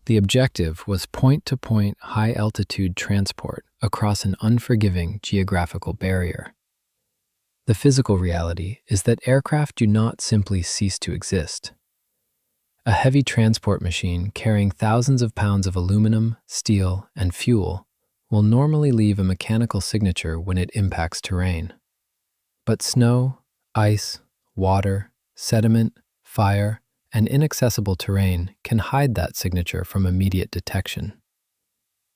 The objective was point-to-point high-altitude transport across an unforgiving geographical barrier. The physical reality is that aircraft do not simply cease to exist. A heavy transport machine carrying thousands of pounds of aluminum, steel, and fuel will normally leave a mechanical signature when it impacts terrain. But snow, ice, water, sediment, fire, and inaccessible terrain can hide that signature from immediate detection.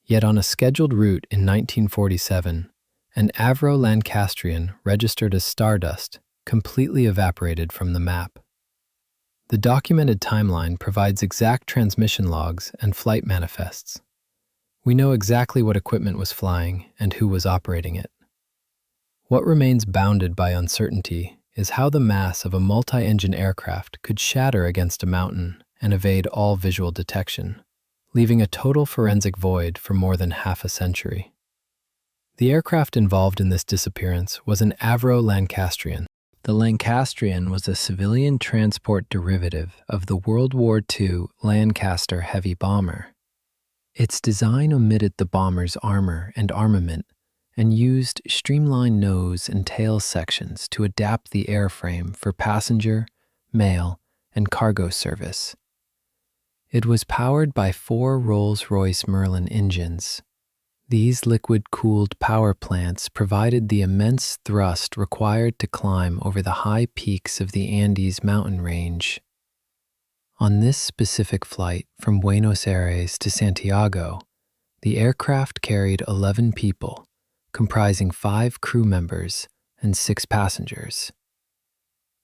Yet on a scheduled route in 1947, an Avro Lancastrian registered as Star Dust completely evaporated from the map. The documented timeline provides exact transmission logs and flight manifests. We know exactly what equipment was flying and who was operating it. What remains bounded by uncertainty is how the mass of a multi-engine aircraft could shatter against a mountain and evade all visual detection, leaving a total forensic void for more than half a century. The aircraft involved in this disappearance was an Avro Lancastrian. The Lancastrian was a civilian transport derivative of the World War II Lancaster heavy bomber. Its design omitted the bomber's armor and armament and used streamlined nose and tail sections to adapt the airframe for passenger, mail, and cargo service. It was powered by 4 Rolls-Royce Merlin engines. These liquid-cooled power plants provided the immense thrust required to climb over the high peaks of the Andes mountain range. On this specific flight from Buenos Aires to Santiago, the aircraft carried 11 people, comprising 5 crew members and 6 passengers.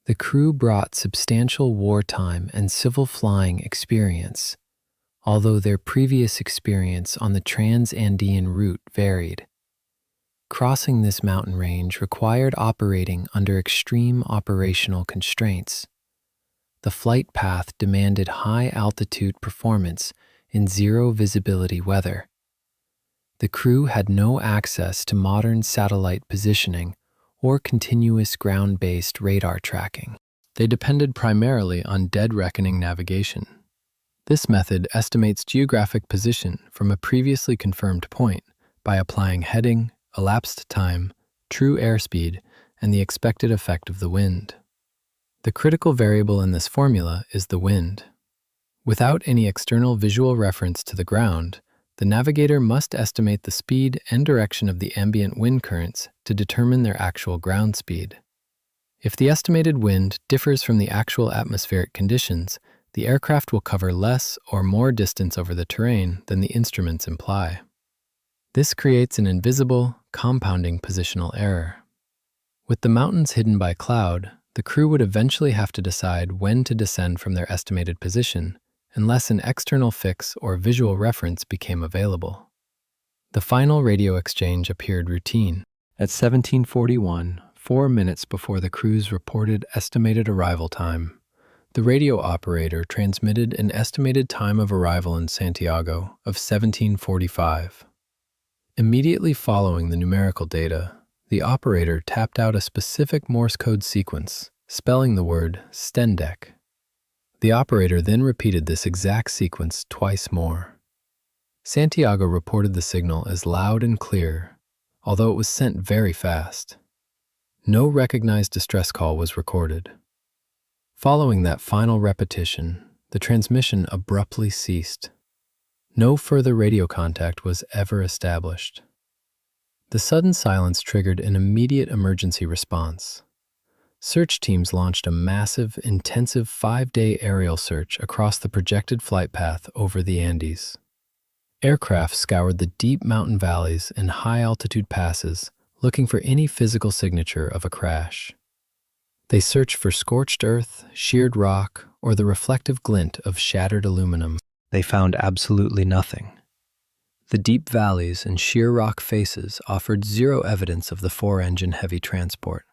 The crew brought substantial wartime and civil flying experience, although their previous experience on the Trans-Andean route varied. Crossing this mountain range required operating under extreme operational constraints. The flight path demanded high-altitude performance in zero-visibility weather. The crew had no access to modern satellite positioning or continuous ground-based radar tracking. They depended primarily on dead reckoning navigation. This method estimates geographic position from a previously confirmed point by applying heading, elapsed time, true airspeed, and the expected effect of the wind. The critical variable in this formula is the wind. Without any external visual reference to the ground, the navigator must estimate the speed and direction of the ambient wind currents to determine their actual ground speed. If the estimated wind differs from the actual atmospheric conditions, the aircraft will cover less or more distance over the terrain than the instruments imply. This creates an invisible, compounding positional error. With the mountains hidden by cloud, the crew would eventually have to decide when to descend from their estimated position, unless an external fix or visual reference became available. The final radio exchange appeared routine. At 1741, 4 minutes before the crew's reported estimated arrival time, the radio operator transmitted an estimated time of arrival in Santiago of 1745. Immediately following the numerical data, the operator tapped out a specific Morse code sequence, spelling the word STENDEC. The operator then repeated this exact sequence twice more. Santiago reported the signal as loud and clear, although it was sent very fast. No recognized distress call was recorded. Following that final repetition, the transmission abruptly ceased. No further radio contact was ever established. The sudden silence triggered an immediate emergency response. Search teams launched a massive, intensive 5-day aerial search across the projected flight path over the Andes. Aircraft scoured the deep mountain valleys and high-altitude passes, looking for any physical signature of a crash. They searched for scorched earth, sheared rock, or the reflective glint of shattered aluminum. They found absolutely nothing. The deep valleys and sheer rock faces offered zero evidence of the 4-engine heavy transport.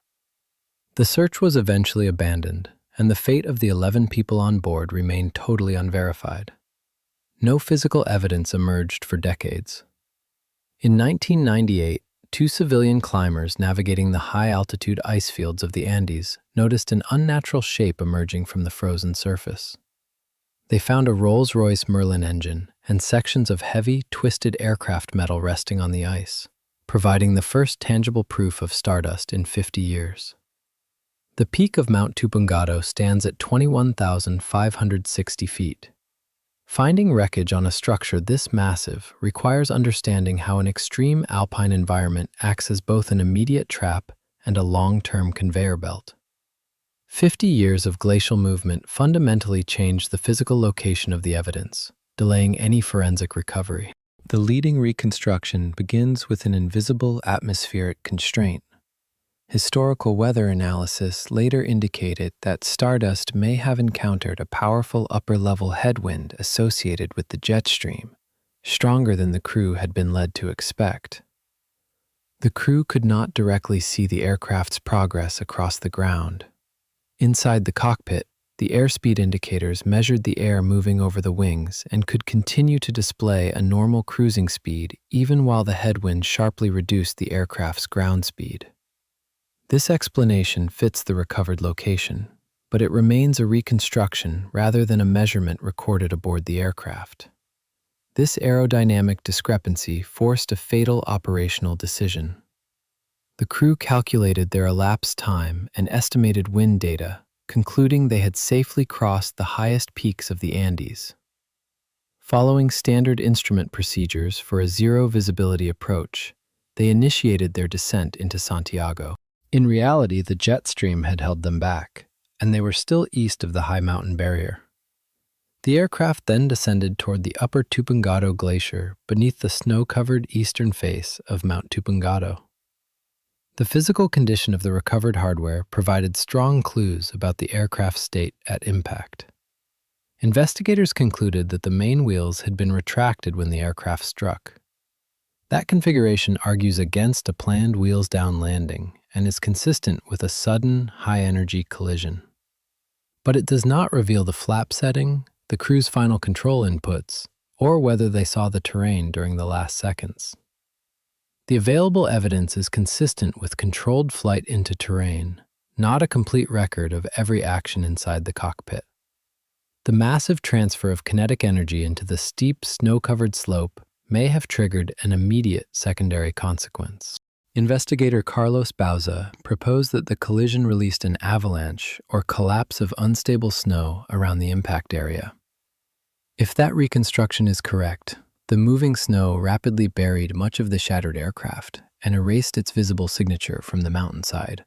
The search was eventually abandoned, and the fate of the 11 people on board remained totally unverified. No physical evidence emerged for decades. In 1998, 2 civilian climbers navigating the high-altitude ice fields of the Andes noticed an unnatural shape emerging from the frozen surface. They found a Rolls-Royce Merlin engine and sections of heavy, twisted aircraft metal resting on the ice, providing the first tangible proof of stardust in 50 years. The peak of Mount Tupungato stands at 21,560 feet. Finding wreckage on a structure this massive requires understanding how an extreme alpine environment acts as both an immediate trap and a long-term conveyor belt. 50 years of glacial movement fundamentally changed the physical location of the evidence, delaying any forensic recovery. The leading reconstruction begins with an invisible atmospheric constraint. Historical weather analysis later indicated that stardust may have encountered a powerful upper-level headwind associated with the jet stream, stronger than the crew had been led to expect. The crew could not directly see the aircraft's progress across the ground. Inside the cockpit, the airspeed indicators measured the air moving over the wings and could continue to display a normal cruising speed even while the headwind sharply reduced the aircraft's ground speed. This explanation fits the recovered location, but it remains a reconstruction rather than a measurement recorded aboard the aircraft. This aerodynamic discrepancy forced a fatal operational decision. The crew calculated their elapsed time and estimated wind data, concluding they had safely crossed the highest peaks of the Andes. Following standard instrument procedures for a zero-visibility approach, they initiated their descent into Santiago. In reality, the jet stream had held them back, and they were still east of the high mountain barrier. The aircraft then descended toward the upper Tupungato Glacier beneath the snow-covered eastern face of Mount Tupungato. The physical condition of the recovered hardware provided strong clues about the aircraft's state at impact. Investigators concluded that the main wheels had been retracted when the aircraft struck. That configuration argues against a planned wheels-down landing and is consistent with a sudden, high-energy collision. But it does not reveal the flap setting, the crew's final control inputs, or whether they saw the terrain during the last seconds. The available evidence is consistent with controlled flight into terrain, not a complete record of every action inside the cockpit. The massive transfer of kinetic energy into the steep, snow-covered slope may have triggered an immediate secondary consequence. Investigator Carlos Bauza proposed that the collision released an avalanche or collapse of unstable snow around the impact area. If that reconstruction is correct, the moving snow rapidly buried much of the shattered aircraft and erased its visible signature from the mountainside.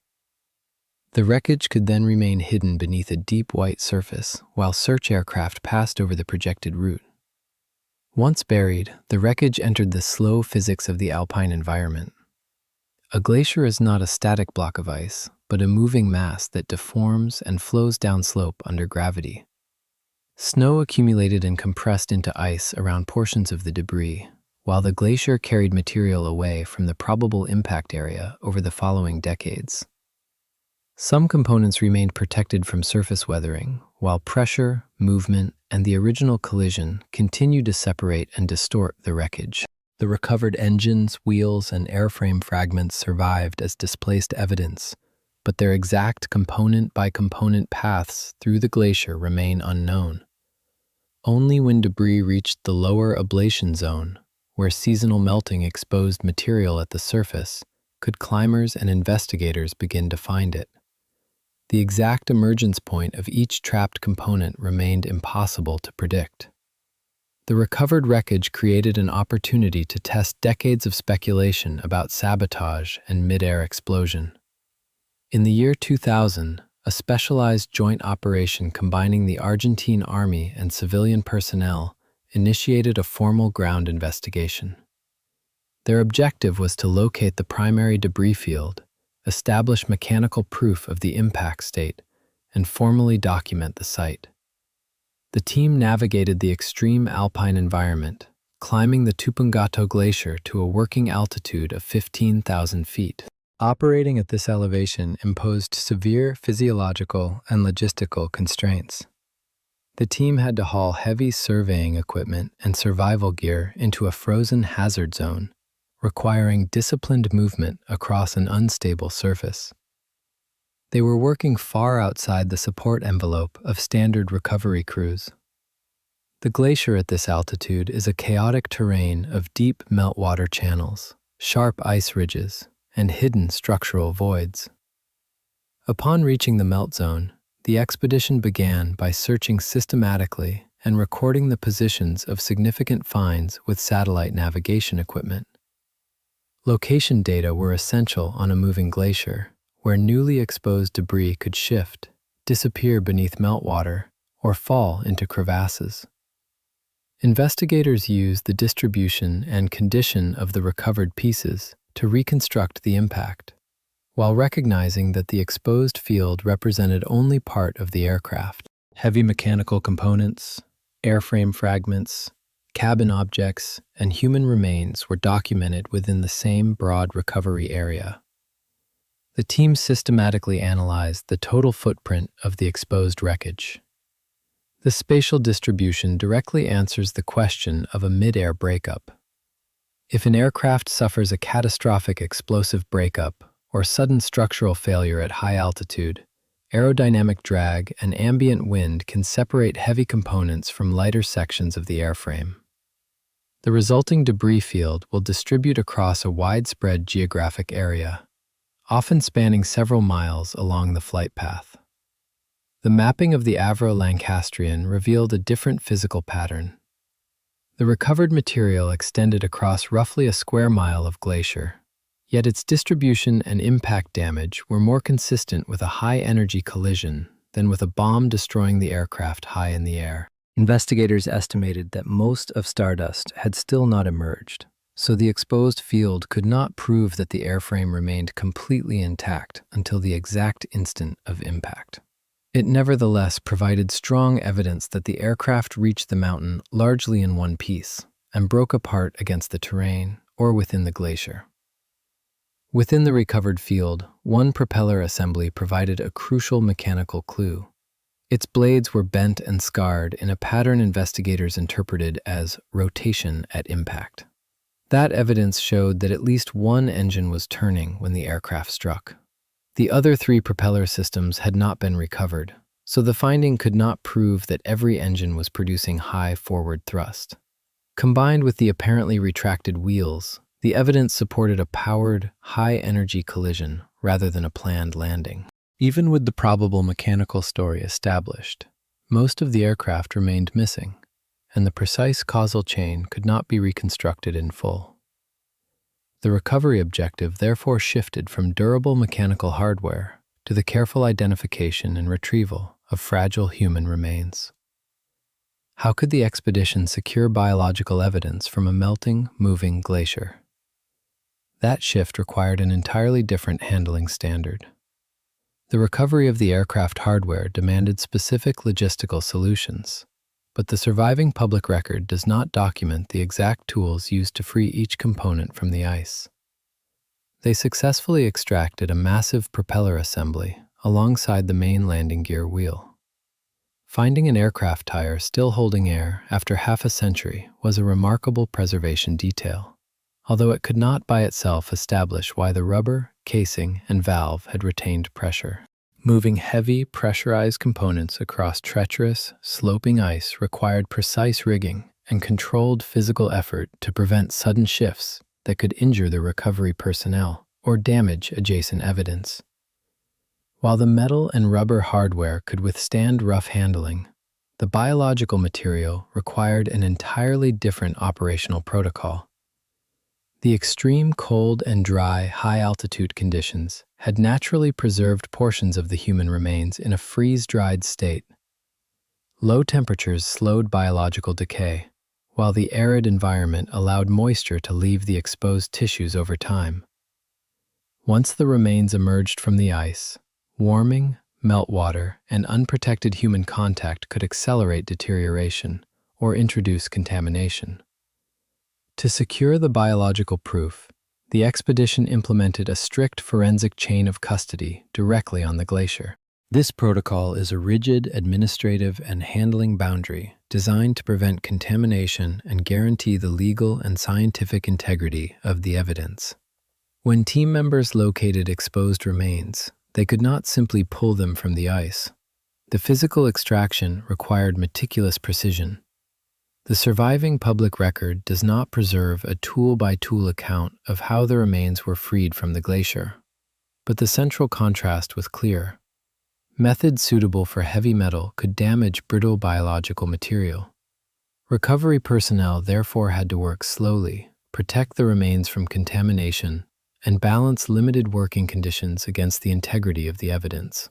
The wreckage could then remain hidden beneath a deep white surface while search aircraft passed over the projected route. Once buried, the wreckage entered the slow physics of the alpine environment. A glacier is not a static block of ice, but a moving mass that deforms and flows downslope under gravity. Snow accumulated and compressed into ice around portions of the debris, while the glacier carried material away from the probable impact area over the following decades. Some components remained protected from surface weathering, while pressure, movement, and the original collision continued to separate and distort the wreckage. The recovered engines, wheels, and airframe fragments survived as displaced evidence, but their exact component-by-component paths through the glacier remain unknown. Only when debris reached the lower ablation zone, where seasonal melting exposed material at the surface, could climbers and investigators begin to find it. The exact emergence point of each trapped component remained impossible to predict. The recovered wreckage created an opportunity to test decades of speculation about sabotage and mid-air explosion. In the year 2000, a specialized joint operation combining the Argentine army and civilian personnel initiated a formal ground investigation. Their objective was to locate the primary debris field, establish mechanical proof of the impact state, and formally document the site. The team navigated the extreme alpine environment, climbing the Tupungato Glacier to a working altitude of 15,000 feet. Operating at this elevation imposed severe physiological and logistical constraints. The team had to haul heavy surveying equipment and survival gear into a frozen hazard zone, requiring disciplined movement across an unstable surface. They were working far outside the support envelope of standard recovery crews. The glacier at this altitude is a chaotic terrain of deep meltwater channels, sharp ice ridges, and hidden structural voids. Upon reaching the melt zone, the expedition began by searching systematically and recording the positions of significant finds with satellite navigation equipment. Location data were essential on a moving glacier, where newly exposed debris could shift, disappear beneath meltwater, or fall into crevasses. Investigators used the distribution and condition of the recovered pieces to reconstruct the impact, while recognizing that the exposed field represented only part of the aircraft. Heavy mechanical components, airframe fragments, cabin objects, and human remains were documented within the same broad recovery area. The team systematically analyzed the total footprint of the exposed wreckage. The spatial distribution directly answers the question of a mid-air breakup. If an aircraft suffers a catastrophic explosive breakup or sudden structural failure at high altitude, aerodynamic drag and ambient wind can separate heavy components from lighter sections of the airframe. The resulting debris field will distribute across a widespread geographic area, often spanning several miles along the flight path. The mapping of the Avro Lancastrian revealed a different physical pattern. The recovered material extended across roughly a square mile of glacier, yet its distribution and impact damage were more consistent with a high-energy collision than with a bomb destroying the aircraft high in the air. Investigators estimated that most of Stardust had still not emerged, so the exposed field could not prove that the airframe remained completely intact until the exact instant of impact. It nevertheless provided strong evidence that the aircraft reached the mountain largely in one piece and broke apart against the terrain or within the glacier. Within the recovered field, one propeller assembly provided a crucial mechanical clue. Its blades were bent and scarred in a pattern investigators interpreted as rotation at impact. That evidence showed that at least one engine was turning when the aircraft struck. The other three propeller systems had not been recovered, so the finding could not prove that every engine was producing high forward thrust. Combined with the apparently retracted wheels, the evidence supported a powered, high-energy collision rather than a planned landing. Even with the probable mechanical story established, most of the aircraft remained missing, and the precise causal chain could not be reconstructed in full. The recovery objective therefore shifted from durable mechanical hardware to the careful identification and retrieval of fragile human remains. How could the expedition secure biological evidence from a melting, moving glacier? That shift required an entirely different handling standard. The recovery of the aircraft hardware demanded specific logistical solutions, but the surviving public record does not document the exact tools used to free each component from the ice. They successfully extracted a massive propeller assembly alongside the main landing gear wheel. Finding an aircraft tire still holding air after half a century was a remarkable preservation detail, although it could not by itself establish why the rubber, casing, and valve had retained pressure. Moving heavy, pressurized components across treacherous, sloping ice required precise rigging and controlled physical effort to prevent sudden shifts that could injure the recovery personnel or damage adjacent evidence. While the metal and rubber hardware could withstand rough handling, the biological material required an entirely different operational protocol. The extreme cold and dry high-altitude conditions had naturally preserved portions of the human remains in a freeze-dried state. Low temperatures slowed biological decay, while the arid environment allowed moisture to leave the exposed tissues over time. Once the remains emerged from the ice, warming, meltwater, and unprotected human contact could accelerate deterioration or introduce contamination. To secure the biological proof, the expedition implemented a strict forensic chain of custody directly on the glacier. This protocol is a rigid administrative and handling boundary designed to prevent contamination and guarantee the legal and scientific integrity of the evidence. When team members located exposed remains, they could not simply pull them from the ice. The physical extraction required meticulous precision. The surviving public record does not preserve a tool-by-tool account of how the remains were freed from the glacier, but the central contrast was clear. Methods suitable for heavy metal could damage brittle biological material. Recovery personnel therefore had to work slowly, protect the remains from contamination, and balance limited working conditions against the integrity of the evidence.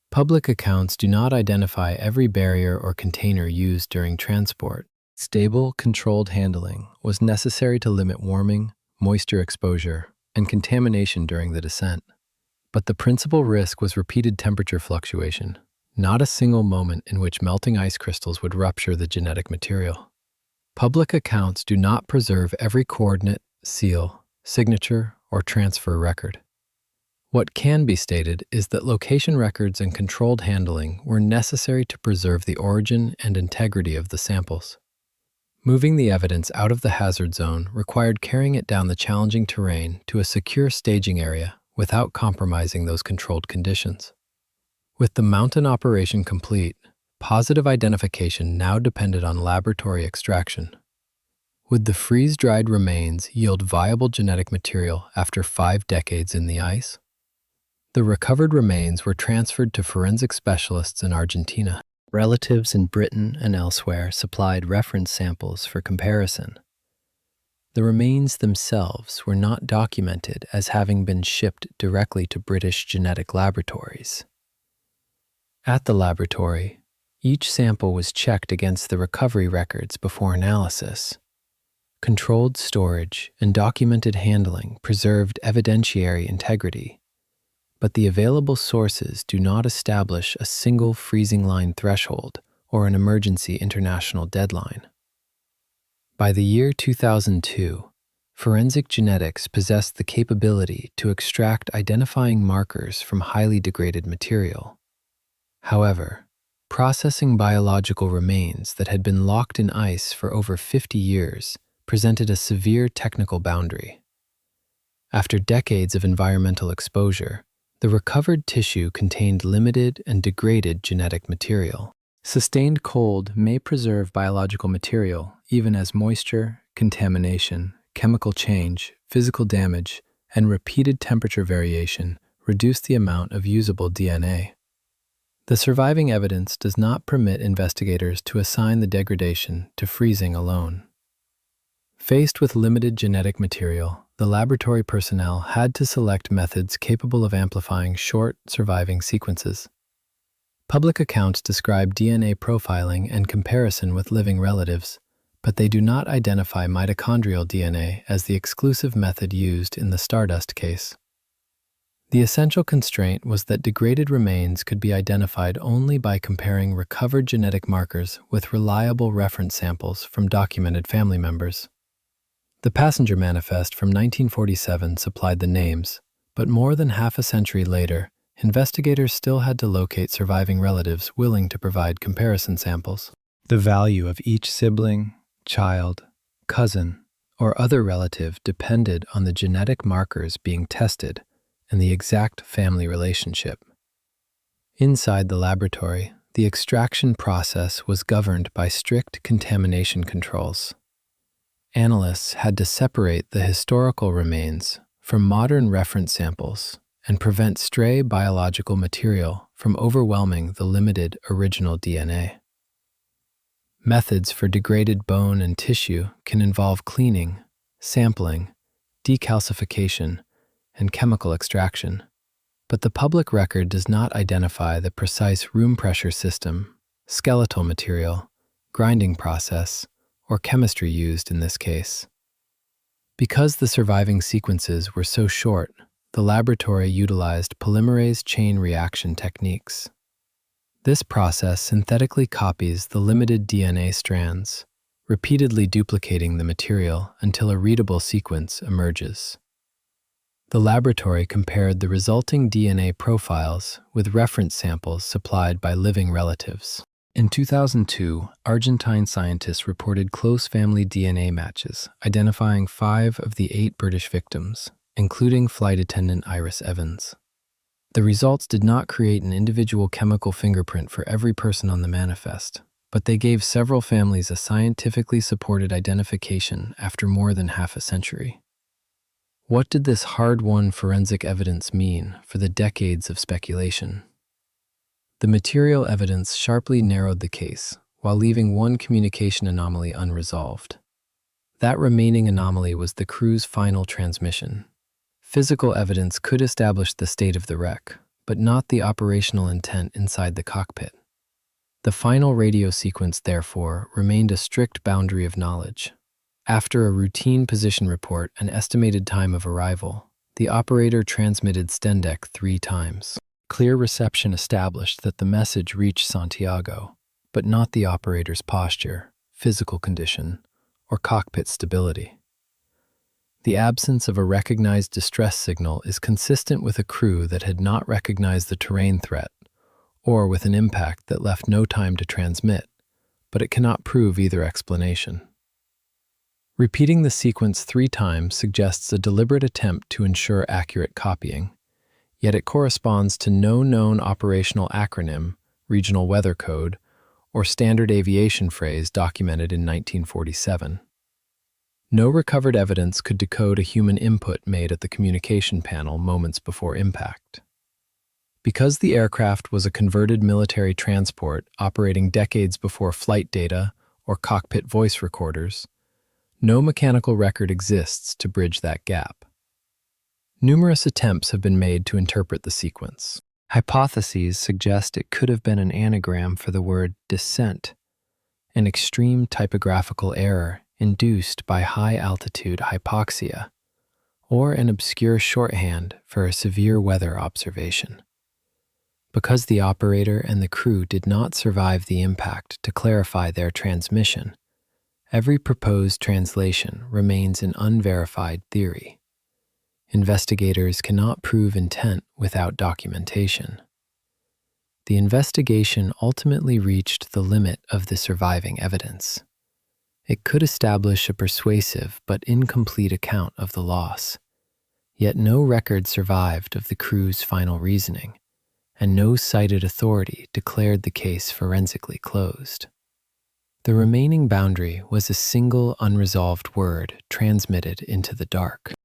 Public accounts do not identify every barrier or container used during transport. Stable, controlled handling was necessary to limit warming, moisture exposure, and contamination during the descent. But the principal risk was repeated temperature fluctuation, not a single moment in which melting ice crystals would rupture the genetic material. Public accounts do not preserve every coordinate, seal, signature, or transfer record. What can be stated is that location records and controlled handling were necessary to preserve the origin and integrity of the samples. Moving the evidence out of the hazard zone required carrying it down the challenging terrain to a secure staging area without compromising those controlled conditions. With the mountain operation complete, positive identification now depended on laboratory extraction. Would the freeze-dried remains yield viable genetic material after 5 decades in the ice? The recovered remains were transferred to forensic specialists in Argentina. Relatives in Britain and elsewhere supplied reference samples for comparison. The remains themselves were not documented as having been shipped directly to British genetic laboratories. At the laboratory, each sample was checked against the recovery records before analysis. Controlled storage and documented handling preserved evidentiary integrity, but the available sources do not establish a single freezing line threshold or an emergency international deadline. By the year 2002, forensic genetics possessed the capability to extract identifying markers from highly degraded material. However, processing biological remains that had been locked in ice for over 50 years presented a severe technical boundary. After decades of environmental exposure, the recovered tissue contained limited and degraded genetic material. Sustained cold may preserve biological material even as moisture, contamination, chemical change, physical damage, and repeated temperature variation reduce the amount of usable DNA. The surviving evidence does not permit investigators to assign the degradation to freezing alone. Faced with limited genetic material, the laboratory personnel had to select methods capable of amplifying short, surviving sequences. Public accounts describe DNA profiling and comparison with living relatives, but they do not identify mitochondrial DNA as the exclusive method used in the Stardust case. The essential constraint was that degraded remains could be identified only by comparing recovered genetic markers with reliable reference samples from documented family members. The passenger manifest from 1947 supplied the names, but more than half a century later, investigators still had to locate surviving relatives willing to provide comparison samples. The value of each sibling, child, cousin, or other relative depended on the genetic markers being tested and the exact family relationship. Inside the laboratory, the extraction process was governed by strict contamination controls. Analysts had to separate the historical remains from modern reference samples and prevent stray biological material from overwhelming the limited original DNA. Methods for degraded bone and tissue can involve cleaning, sampling, decalcification, and chemical extraction, but the public record does not identify the precise room pressure system, skeletal material, grinding process, or chemistry used in this case. Because the surviving sequences were so short, the laboratory utilized polymerase chain reaction techniques. This process synthetically copies the limited DNA strands, repeatedly duplicating the material until a readable sequence emerges. The laboratory compared the resulting DNA profiles with reference samples supplied by living relatives. In 2002, Argentine scientists reported close family DNA matches, identifying 5 of the 8 British victims, including flight attendant Iris Evans. The results did not create an individual chemical fingerprint for every person on the manifest, but they gave several families a scientifically supported identification after more than half a century. What did this hard-won forensic evidence mean for the decades of speculation? The material evidence sharply narrowed the case, while leaving one communication anomaly unresolved. That remaining anomaly was the crew's final transmission. Physical evidence could establish the state of the wreck, but not the operational intent inside the cockpit. The final radio sequence, therefore, remained a strict boundary of knowledge. After a routine position report and estimated time of arrival, the operator transmitted STENDEC 3 times. Clear reception established that the message reached Santiago, but not the operator's posture, physical condition, or cockpit stability. The absence of a recognized distress signal is consistent with a crew that had not recognized the terrain threat, or with an impact that left no time to transmit, but it cannot prove either explanation. Repeating the sequence 3 times suggests a deliberate attempt to ensure accurate copying, yet it corresponds to no known operational acronym, regional weather code, or standard aviation phrase documented in 1947. No recovered evidence could decode a human input made at the communication panel moments before impact. Because the aircraft was a converted military transport operating decades before flight data or cockpit voice recorders, no mechanical record exists to bridge that gap. Numerous attempts have been made to interpret the sequence. Hypotheses suggest it could have been an anagram for the word descent, an extreme typographical error induced by high-altitude hypoxia, or an obscure shorthand for a severe weather observation. Because the operator and the crew did not survive the impact to clarify their transmission, every proposed translation remains an unverified theory. Investigators cannot prove intent without documentation. The investigation ultimately reached the limit of the surviving evidence. It could establish a persuasive but incomplete account of the loss, yet no record survived of the crew's final reasoning, and no cited authority declared the case forensically closed. The remaining boundary was a single unresolved word transmitted into the dark.